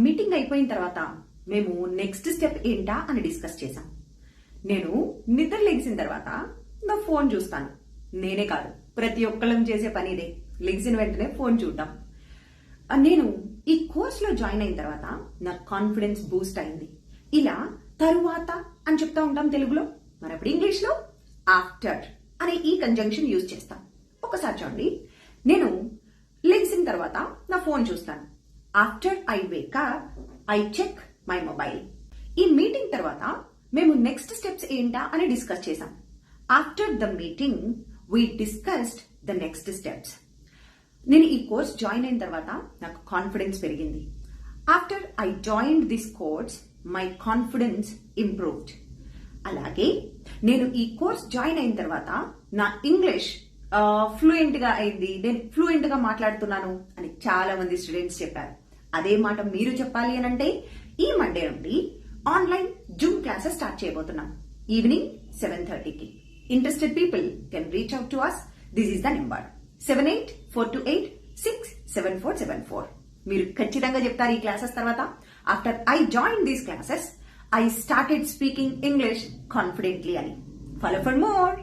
Meeting అయిపోయిన తర్వాత మేము నెక్స్ట్ స్టెప్ ఏంటా అని డిస్కస్ చేశాం. నేను నిద్ర లెగిసిన తర్వాత నా ఫోన్ చూస్తాను. నేనే కాదు, ప్రతి ఒక్కళ్ళం చేసే పని ఇదే, లెగిసిన వెంటనే ఫోన్ చూడటం. నేను ఈ కోర్స్ లో జాయిన్ అయిన తర్వాత నా కాన్ఫిడెన్స్ బూస్ట్ అయింది. ఇలా తరువాత అని చెప్తా ఉంటాం తెలుగులో, మరి అప్పుడు ఇంగ్లీష్ లో ఆఫ్టర్ అనే ఈ కంజంక్షన్ యూజ్ చేస్తాం. ఒకసారి చూడండి, నేను లెగిసిన తర్వాత నా ఫోన్ చూస్తాను. After I wake up I check my mobile. ఈ మీటింగ్ తర్వాత మేము నెక్స్ట్ స్టెప్స్ ఏంటా అని డిస్కస్ చేశాం. After the meeting we discussed the next steps. నేను ఈ కోర్స్ జాయిన్ అయిన తర్వాత నాకు కాన్ఫిడెన్స్ పెరిగింది. After I join this course my confidence improved. అలాగే నేను ఈ కోర్స్ జాయిన్ అయిన తర్వాత నా ఇంగ్లీష్ ఫ్లూయెంట్ గా అయింది, నేను ఫ్లూయెంట్ గా మాట్లాడుతున్నాను అని చాలా మంది స్టూడెంట్స్ చెప్పారు. అదే మాట మీరు చెప్పాలి అని అంటే ఈ మండే నుండి ఆన్లైన్ జూమ్ క్లాసెస్ స్టార్ట్ చేయబోతున్నాం. ఈవినింగ్ 7:30కి. Interested people can reach out to us. This is the number 7842867474. మీరు ఖచ్చితంగా చెప్తారు ఈ క్లాసెస్ తర్వాత. After I join these classes I started speaking English confidently అని. Follow for more.